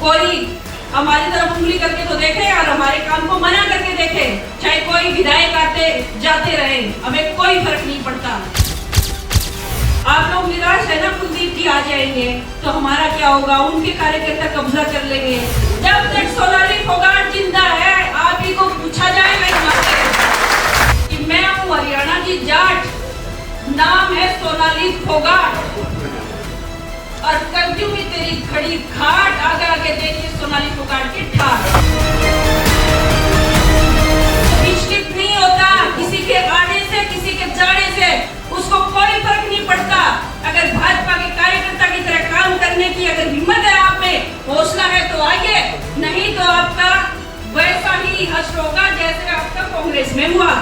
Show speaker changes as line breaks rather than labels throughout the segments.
कोई हमारी तरफ उंगली करके तो देखे और हमारे काम को मना करके देखे, चाहे कोई विधायक आते जाते रहे, हमें कोई फर्क नहीं पड़ता। आप लोग निराश है ना, कुलदीप जी आ जाएंगे तो हमारा क्या होगा, उनके कार्यकर्ता कब्जा कर लेंगे। जब तक सोनाली फोगाट जिंदा है, आप ही को पूछा जाएगा यहाँ पे कि मैं हूँ हरियाणा की जाट, नाम है सोनाली फोगाट और कर दूंगी तेरी खड़ी घाट। आगे आगे देखिए सोनाली फोगाट की ठाट। निश्चित नहीं होता किसी के आने से, किसी के जाने से, उसको कोई फर्क नहीं पड़ता। अगर भाजपा के कार्यकर्ता की तरह काम करने की अगर हिम्मत है, आप में हौसला है तो आइए, नहीं तो आपका वैसा ही हश्र होगा जैसे आपका कांग्रेस में हुआ।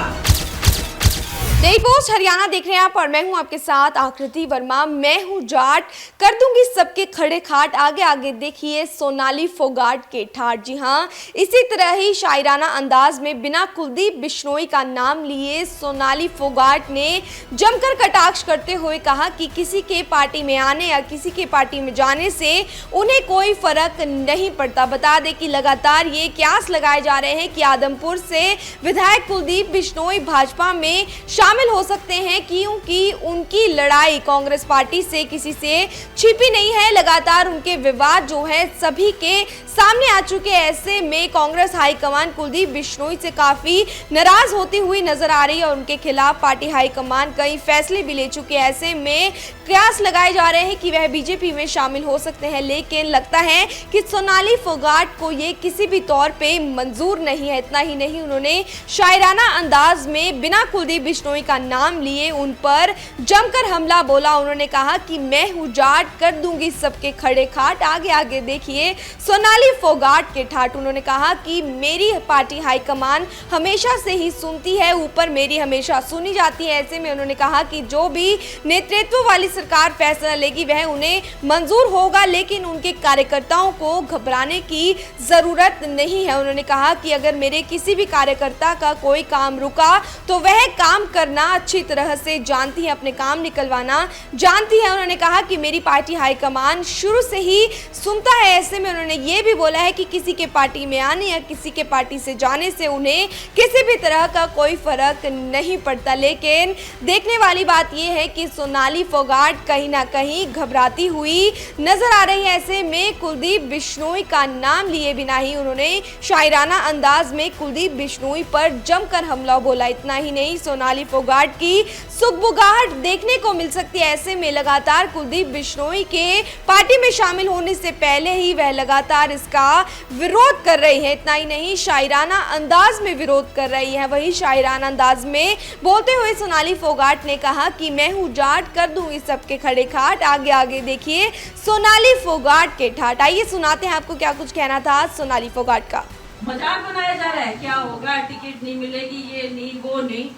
डेली पोस्ट हरियाणा देख रहे हैं आप और मैं हूं आपके साथ आकृति वर्मा। मैं हूं जाट, कर दूंगी सबके खड़े खाट, आगे आगे देखिए सोनाली फोगाट के ठाट। जी हां, इसी तरह ही शायराना अंदाज में बिना कुलदीप बिश्नोई का नाम लिए सोनाली फोगाट ने जमकर कटाक्ष करते हुए कहा कि किसी के पार्टी में आने या किसी के पार्टी में जाने से उन्हें कोई फर्क नहीं पड़ता। बता दें कि लगातार ये कयास लगाए जा रहे हैं कि आदमपुर से विधायक कुलदीप बिश्नोई भाजपा में शामिल हो सकते हैं, क्योंकि उनकी लड़ाई कांग्रेस पार्टी से किसी से छिपी नहीं है। लगातार उनके विवाद जो है सभी के सामने आ चुके हैं। ऐसे में कांग्रेस हाईकमान कुलदीप बिश्नोई से काफी नाराज होती हुई नजर आ रही है और उनके खिलाफ पार्टी हाईकमान कई फैसले भी ले चुके हैं। ऐसे में कयास लगाए जा रहे हैं कि वह बीजेपी में शामिल हो सकते हैं, लेकिन लगता है कि सोनाली फोगाट को ये किसी भी तौर पे मंजूर नहीं है। इतना ही नहीं, उन्होंने शायराना अंदाज में बिना कुलदीप बिश्नोई का नाम लिए उन पर जमकर हमला बोला। उन्होंने कहा कि मैं हूं जाट, कर दूंगी सबके खड़े खाट, आगे आगे देखिए सोनाली फोगाट के ठाट। उन्होंने कहा कि मेरी पार्टी हाईकमान हमेशा से ही सुनती है, ऊपर मेरी हमेशा सुनी जाती है। ऐसे में उन्होंने कहा कि जो भी नेतृत्व वाली सरकार फैसला लेगी वह उन्हें मंजूर होगा, लेकिन उनके कार्यकर्ताओं को घबराने की जरूरत नहीं है। उन्होंने कहा कि अगर मेरे किसी भी कार्यकर्ता का कोई काम रुका तो वह काम करना अच्छी तरह से जानती है, अपने काम निकलवाना जानती है। उन्होंने कहा कि मेरी पार्टी हाईकमान शुरू से ही सुनता है। ऐसे में उन्होंने ये भी बोला है कि किसी के पार्टी में आने या किसी के पार्टी से जाने से उन्हें किसी भी तरह का कोई फर्क नहीं पड़ता। लेकिन देखने वाली बात यह है कि सोनाली फोगाट कहीं ना कहीं घबराती हुई नजर आ रही है। ऐसे में कुलदीप बिश्नोई का नाम लिए बिना ही उन्होंने शायराना अंदाज में कुलदीप बिश्नोई पर जमकर हमला बोला। इतना ही नहीं, सोनाली फोगाट की सुगबुगाहट देखने को मिल सकती है। ऐसे में लगातार कुलदीप बिश्नोई के पार्टी में शामिल होने से पहले ही वह लगातार इसका विरोध कर रही है। इतना ही नहीं, शायराना अंदाज में विरोध कर रही है। वही शायराना अंदाज में बोलते हुए सोनाली फोगाट ने कहा कि मैं हूं जाट, कर दूंगी सबके खड़े खाट, आगे आगे देखिए सोनाली फोगाट के ठाट। आइए सुनाते हैं आपको क्या कुछ कहना था सोनाली फोगाट का।
मजाक बनाया जा रहा है, क्या होगा, टिकट नहीं मिलेगी, ये नहीं वो नहीं।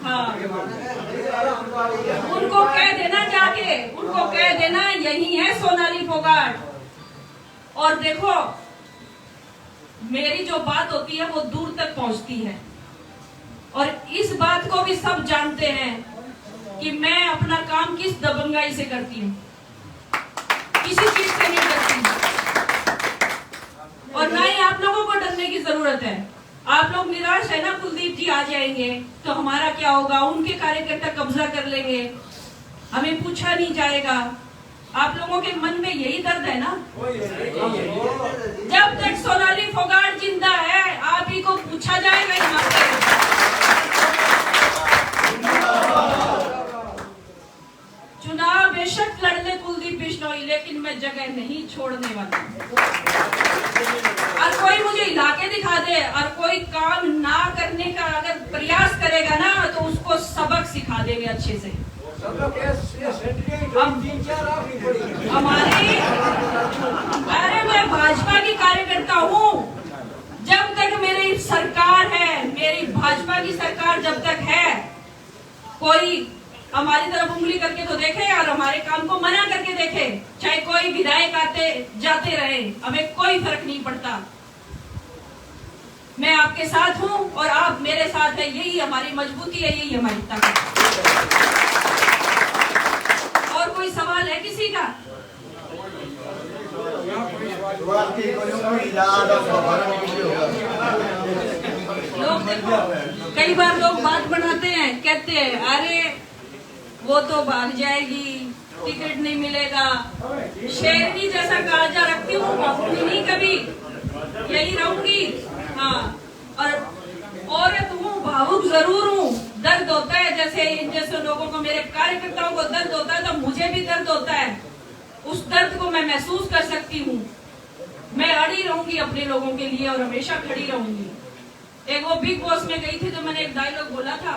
हाँ, उनको कह देना, जाके उनको कह देना यही है सोनाली फोगाट। और देखो, मेरी जो बात होती है वो दूर तक पहुंचती है और इस बात को भी सब जानते हैं कि मैं अपना काम किस दबंगाई से करती हूँ, किसी चीज से नहीं करती और ना ही आप लोगों को डरने की जरूरत है। आप लोग निराश है ना, कुलदीप जी आ जाएंगे तो हमारा क्या होगा, उनके कार्यकर्ता कब्जा कर लेंगे, हमें पूछा नहीं जाएगा। आप लोगों के मन में यही दर्द है ना। जब तक सोनाली फोगाट जिंदा है, आप ही को पूछा जाएगा यहाँ पे। चुनाव बेशक लड़ ले कुलदीप बिश्नोई, लेकिन मैं जगह नहीं छोड़ने वाला। और कोई मुझे इलाके दिखा दे और कोई काम ना करने का अगर प्रयास करेगा ना, तो उसको सबक सिखा देंगे अच्छे से। हमारी, अरे मैं भाजपा की कार्यकर्ता हूँ। जब तक मेरी सरकार है, मेरी भाजपा की सरकार जब तक है, कोई हमारी तरफ उंगली करके तो देखे और हमारे काम को मना करके देखे, चाहे कोई विधायक आते जाते रहे, हमें कोई फर्क नहीं पड़ता। मैं आपके साथ हूं और आप मेरे साथ है, यही हमारी मजबूती है, यही हमारी ताकत। और कोई सवाल है किसी का? लोग देखो, कई बार लोग बात बनाते हैं, कहते हैं अरे वो तो भाग जाएगी, टिकट नहीं मिलेगा। शेरनी जैसा कालजा रखती हूँ, भागूंगी नहीं कभी, यही रहूंगी। हाँ, और औरत हूँ, भावुक जरूर हूँ। दर्द होता है, जैसे इन जैसे लोगों को, मेरे कार्यकर्ताओं को दर्द होता है, तो मुझे भी दर्द होता है। उस दर्द को मैं महसूस कर सकती हूँ। मैं अड़ी रहूंगी अपने लोगों के लिए और हमेशा खड़ी रहूंगी। एक वो बिग बॉस में गई थी तो मैंने एक डायलॉग बोला था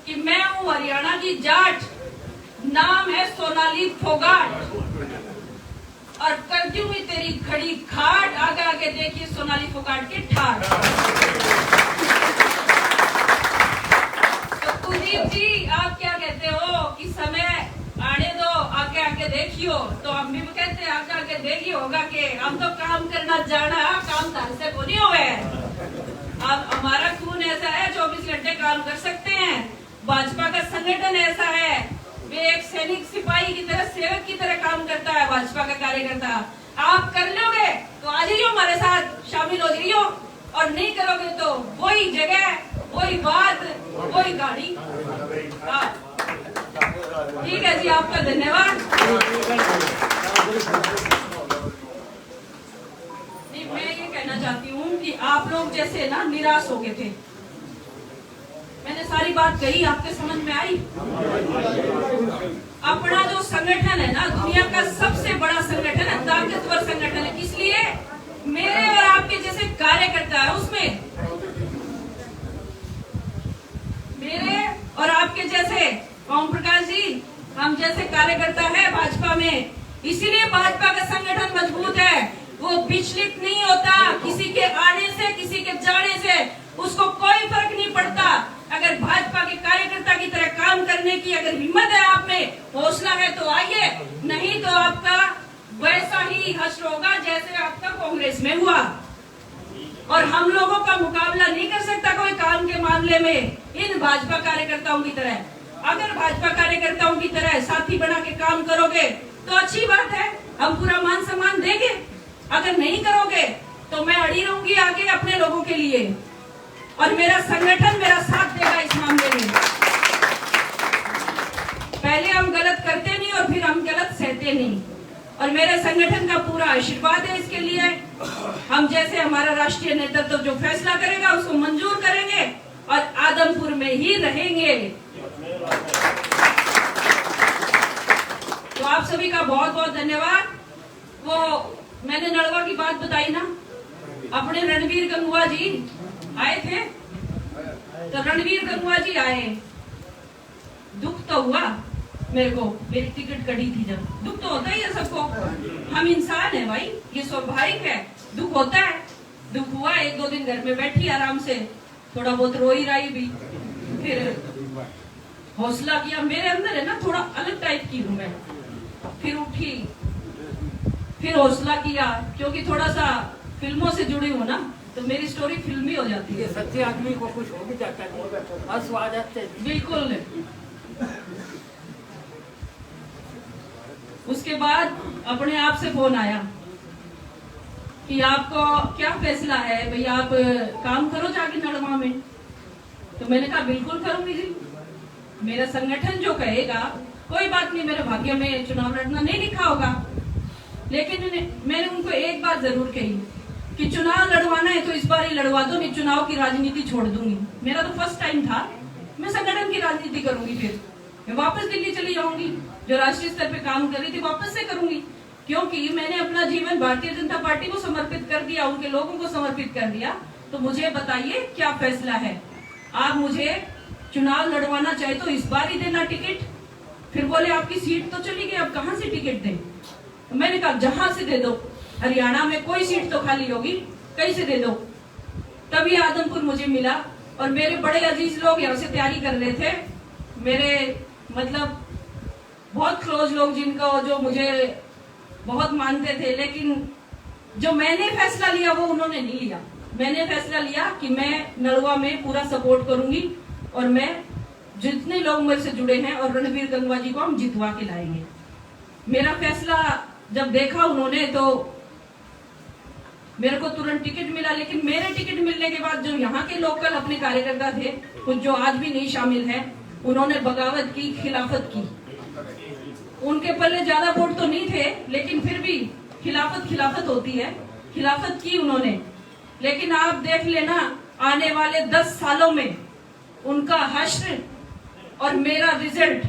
कि मैं हूँ हरियाणा की जाट, नाम है सोनाली फोगाट, और करती हुई तेरी खड़ी खाट, आगे आगे देखिए सोनाली फोगाट के ठाट। तो कुलदीप जी, आप क्या कहते हो कि समय आने दो, आगे आगे देखियो। तो हम भी कहते हैं आगे आगे देखिए होगा कि हम तो काम करना जाना, काम धान से को नहीं होवे। अब हमारा खून ऐसा है, 24 घंटे काम कर सकते हैं। भाजपा का संगठन ऐसा है, वे एक सैनिक सिपाही की तरह, सेवक की तरह काम करता है भाजपा का कार्यकर्ता। आप कर लोगे तो आ जाइयो हमारे साथ, शामिल हो जाइयो, और नहीं करोगे तो वही जगह, वही बात, वही गाड़ी। ठीक है जी, आपका धन्यवाद। नहीं, मैं ये कहना चाहती हूँ कि आप लोग जैसे ना निराश हो गए थे। मैंने सारी बात कही, आपके समझ में आई? अपना जो संगठन है ना, दुनिया का सबसे बड़ा संगठन है, ताकतवर संगठन है। किस लिए? मेरे और आपके जैसे कार्यकर्ता है उसमें, मेरे और आपके जैसे, ओम प्रकाश जी, हम जैसे कार्यकर्ता है भाजपा में। इसीलिए भाजपा का संगठन मजबूत है। वो विचलित नहीं होता किसी के आने से, किसी के जाने से, उसको कोई फर्क नहीं पड़ता। अगर भाजपा के कार्यकर्ता की तरह काम करने की अगर हिम्मत है, आप में हौसला है तो आइए, नहीं तो आपका वैसा ही हश्र होगा जैसे आपका कांग्रेस में हुआ। और हम लोगों का मुकाबला नहीं कर सकता कोई काम के मामले में इन भाजपा कार्यकर्ताओं की तरह। अगर भाजपा कार्यकर्ताओं की तरह साथी बना के काम करोगे तो अच्छी बात है, हम पूरा मान सम्मान देंगे। अगर नहीं करोगे तो मैं अड़ी रहूंगी आगे अपने लोगों के लिए, और मेरा संगठन मेरा साथ देगा इस मामले में। पहले हम गलत करते नहीं और फिर हम गलत सहते नहीं, और मेरे संगठन का पूरा आशीर्वाद है इसके लिए। हम जैसे हमारा राष्ट्रीय नेतृत्व जो फैसला करेगा उसको मंजूर करेंगे और आदमपुर में ही रहेंगे। तो आप सभी का बहुत बहुत धन्यवाद। वो मैंने नड़वा की बात बताई ना, अपने रणवीर गंगुआ जी आए थे, तो रणवीर गंगुआ जी आए, दुख तो हुआ मेरे को, मेरी टिकट कटी थी जब। दुख तो होता ही है सबको, हम इंसान है भाई, ये स्वाभाविक है, दुख होता है। दुख हुआ, 1-2 दिन घर में बैठी आराम से, थोड़ा बहुत रोई राई भी, फिर हौसला किया। मेरे अंदर है ना थोड़ा अलग टाइप की हूँ मैं, फिर उठी, फिर हौसला किया, क्योंकि थोड़ा सा फिल्मों से जुड़ी हूँ ना, तो मेरी स्टोरी फिल्मी हो जाती है।
सच्चे आदमी को कुछ हो भी जाता है, आंसू आ जाते हैं।
बिल्कुल। उसके बाद अपने आप से फोन आया कि आपको क्या फैसला है भाई, आप काम करो जाके नड़वा में। तो मैंने कहा बिल्कुल करूंगी जी, मेरा संगठन जो कहेगा, कोई बात नहीं, मेरे भाग्य में चुनाव लड़ना नहीं लिखा होगा, लेकिन मैंने उनको एक बात जरूर कही कि चुनाव लड़वाना है तो इस बार ही लड़वा दो, नहीं चुनाव की राजनीति छोड़ दूंगी। मेरा तो फर्स्ट टाइम था, मैं संगठन की राजनीति करूंगी, फिर मैं वापस दिल्ली चली जाऊंगी, जो राष्ट्रीय स्तर पे काम कर रही थी वापस से करूंगी, क्योंकि मैंने अपना जीवन भारतीय जनता पार्टी को समर्पित कर दिया, उनके लोगों को समर्पित कर दिया। तो मुझे बताइए क्या फैसला है? आप मुझे चुनाव लड़वाना चाहे तो इस बार ही देना टिकट। फिर बोले आपकी सीट तो चली गई, अब कहां से टिकट दें? तो मैंने कहा जहां से दे दो, हरियाणा में कोई सीट तो खाली होगी, कहीं से दे दो। तभी आदमपुर मुझे मिला, और मेरे बड़े अजीज लोग यहाँ से तैयारी कर रहे थे, मेरे मतलब बहुत क्लोज लोग, जिनको जो मुझे बहुत मानते थे, लेकिन जो मैंने फैसला लिया वो उन्होंने नहीं लिया। मैंने फैसला लिया कि मैं नड़वा में पूरा सपोर्ट करूंगी, और मैं जितने लोग मेरे से जुड़े हैं और रणवीर गंगवा जी को हम जितवा के लाएंगे। मेरा फैसला जब देखा उन्होंने तो मेरे को तुरंत टिकट मिला, लेकिन मेरे टिकट मिलने के बाद जो यहाँ के लोकल अपने कार्यकर्ता थे, कुछ जो आज भी नहीं शामिल है, उन्होंने बगावत की, खिलाफत की। उनके पल्ले ज्यादा वोट तो नहीं थे, लेकिन फिर भी खिलाफत होती है, खिलाफत की उन्होंने। लेकिन आप देख लेना आने वाले 10 सालों में उनका हश्र और मेरा रिजल्ट।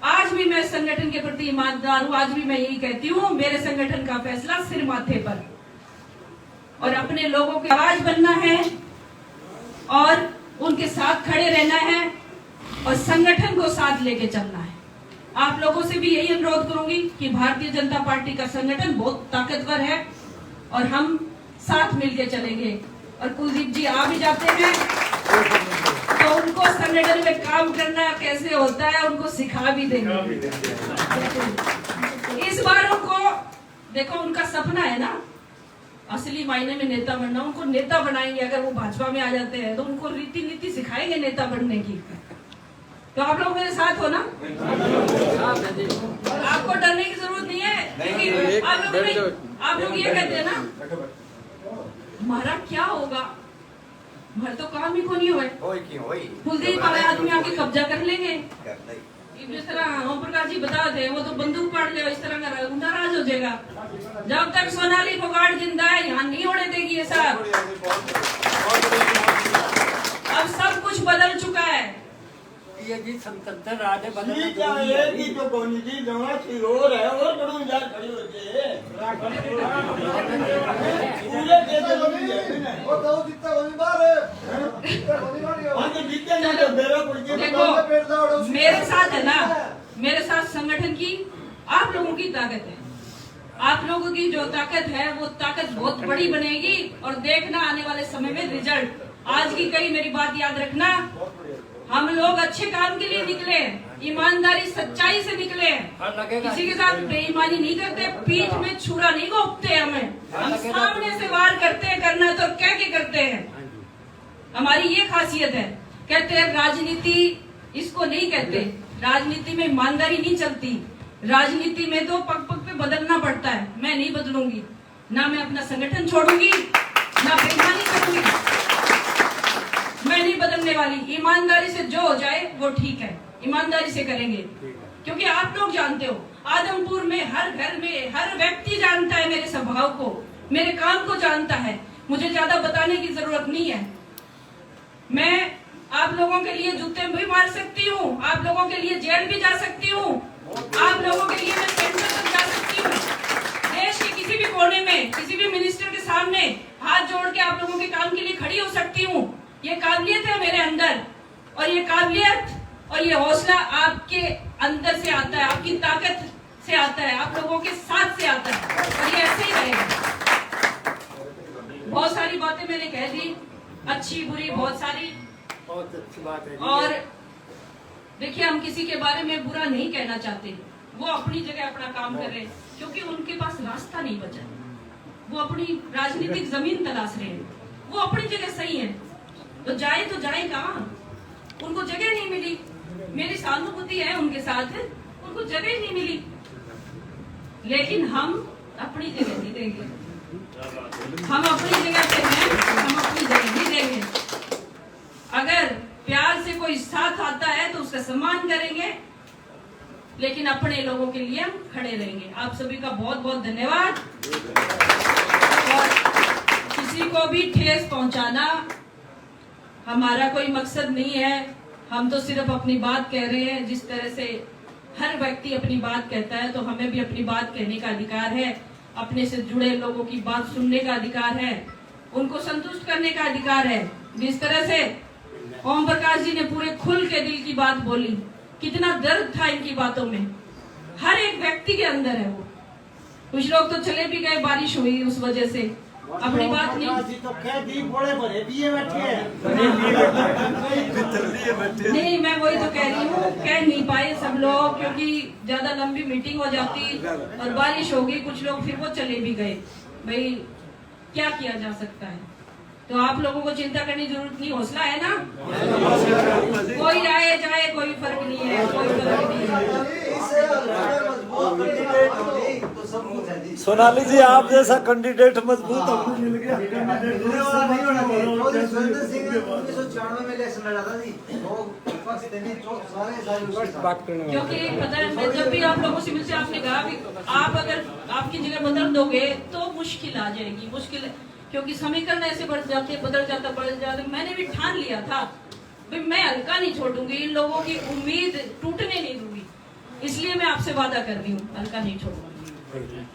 आज भी मैं संगठन के प्रति ईमानदार हूँ, आज भी मैं यही कहती हूँ, मेरे संगठन का फैसला सिर माथे पर, और अपने लोगों की आवाज बनना है और उनके साथ खड़े रहना है और संगठन को साथ लेके चलना है। आप लोगों से भी यही अनुरोध करूंगी कि भारतीय जनता पार्टी का संगठन बहुत ताकतवर है और हम साथ मिलके चलेंगे। और कुलदीप जी आ भी जाते हैं तो उनको संगठन में काम करना कैसे होता है उनको सिखा भी देंगे। इस बार उनको देखो, उनका सपना है ना असली मायने में नेता बनना, उनको नेता बनाएंगे। अगर वो भाजपा में आ जाते हैं तो उनको रीति नीति सिखाएंगे नेता बनने की। तो आप लोग मेरे साथ हो ना? आपको डरने की जरूरत नहीं है, क्योंकि आप लोग ये कहते हैं ना हमारा क्या होगा, हमारे तो काम ही को नहीं हुए, कुलदीप वाले आदमी आके कब्जा कर लेंगे। जिस तरह ओम प्रकाश जी बता दे, वो तो बंदूक पाड़ ले, इस तरह का गुंडा राज हो जाएगा। जब तक सोनाली फोगाट जिंदा है यहाँ नहीं होने देगी ये सब। अब सब कुछ बदल चुका है।
ये जी संतंत्र राज बदल
की जो कोनी जी जमा की और है और बड़ू जा खड़ी हो जे पूरे देश में वो तो जितना होनी बार है वहां के जीते ना तो मेरा पड़ के
देखो मेरे साथ है ना, मेरे साथ संगठन की आप लोगों की ताकत है। आप लोगों की जो ताकत है वो ताकत बहुत बड़ी बनेगी और देखना आने वाले समय में रिजल्ट। आज की कही मेरी बात याद रखना, हम लोग अच्छे काम के लिए निकले, ईमानदारी सच्चाई से निकले, किसी के साथ बेईमानी नहीं करते, पीठ में छुरा नहीं घोंपते, हम सामने से वार करते हैं। करना तो कह के करते हैं, हमारी ये खासियत है। कहते हैं राजनीति इसको नहीं कहते, राजनीति में ईमानदारी नहीं चलती, राजनीति में तो पग पग पे बदलना पड़ता है। मैं नहीं बदलूंगी, ना मैं अपना संगठन छोड़ूंगी, ना बेईमानी करूंगी, मैं नहीं बदलने वाली। ईमानदारी से जो हो जाए वो ठीक है, ईमानदारी से करेंगे। क्योंकि आप लोग जानते हो आदमपुर में हर घर में हर व्यक्ति जानता है मेरे स्वभाव को, मेरे काम को जानता है, मुझे ज्यादा बताने की जरूरत नहीं है। मैं आप लोगों के लिए जूते भी मार सकती हूँ, आप लोगों के लिए जेल भी जा सकती हूँ, आप लोगों के लिए मैं सेंटर तक जा सकती हूँ। देश के किसी भी कोने में किसी भी मिनिस्टर के सामने हाथ जोड़ के आप लोगों के काम के लिए खड़ी हो सकती हूँ। ये काबिलियत है मेरे अंदर, और ये काबिलियत और ये हौसला आपके अंदर से आता है, आपकी ताकत से आता है, आप लोगों के साथ से आता है, और ये ऐसे ही रहेगा। बहुत सारी बातें मैंने कह दी, अच्छी बुरी बहुत सारी,
बहुत अच्छी बात है।
और देखिए हम किसी के बारे में बुरा नहीं कहना चाहते, वो अपनी जगह अपना काम कर रहे हैं, क्योंकि उनके पास रास्ता नहीं बचा, वो अपनी राजनीतिक जमीन तलाश रहे हैं, वो अपनी जगह सही है। तो जाए कहाँ, उनको जगह नहीं मिली। मेरी सहानुभूति है उनके साथ, उनको जगह ही नहीं मिली। लेकिन हम अपनी जगह नहीं देंगे, हम अपनी जगह पे हैं, हम अपनी जगह नहीं देंगे। अगर प्यार से कोई साथ आता है तो उसका सम्मान करेंगे, लेकिन अपने लोगों के लिए हम खड़े रहेंगे। आप सभी का बहुत बहुत धन्यवाद। और किसी को भी ठेस पहुंचाना हमारा कोई मकसद नहीं है, हम तो सिर्फ अपनी बात कह रहे हैं। जिस तरह से हर व्यक्ति अपनी बात कहता है, तो हमें भी अपनी बात कहने का अधिकार है, अपने से जुड़े लोगों की बात सुनने का अधिकार है, उनको संतुष्ट करने का अधिकार है। जिस तरह से ओम प्रकाश जी ने पूरे खुल के दिल की बात बोली, कितना दर्द था इनकी बातों में, हर एक व्यक्ति के अंदर है वो। कुछ लोग तो चले भी गए, बारिश हुई उस वजह से, अपनी बात नहीं। नहीं, मैं वही तो कह रही हूँ, कह नहीं पाए सब लोग, क्योंकि ज्यादा लंबी मीटिंग हो जाती और बारिश हो गई, कुछ लोग फिर वो चले भी गए। भाई क्या किया जा सकता है, तो आप लोगों को चिंता करने की जरूरत नहीं, हौसला है ना, कोई आए जाए कोई फर्क नहीं है, कोई फर्क नहीं है।
सोनाली जी, आप जैसा कैंडिडेट मजबूत हमको मिल गया।
नहीं होना चाहिए। चौधरी सुरेंद्र सिंह ने 1994 में इलेक्शन लड़ा था जी। वो विपक्ष थे नहीं, जो सारे
क्योंकि पता है, मैं जब भी आप लोगों से मिलते आपने कहा भी आप अगर आपकी जगह बदल दोगे तो मुश्किल आ जाएगी, मुश्किल, क्योंकि समीकरण ऐसे बढ़ जाते, बढ़ जाते। मैंने भी ठान लिया था भाई मैं हल्का नहीं छोड़ूंगी, इन लोगों की उम्मीद टूटने नहीं दूंगी, इसलिए मैं आपसे वादा कर रही हूँ हल्का नहीं छोड़ूंगी।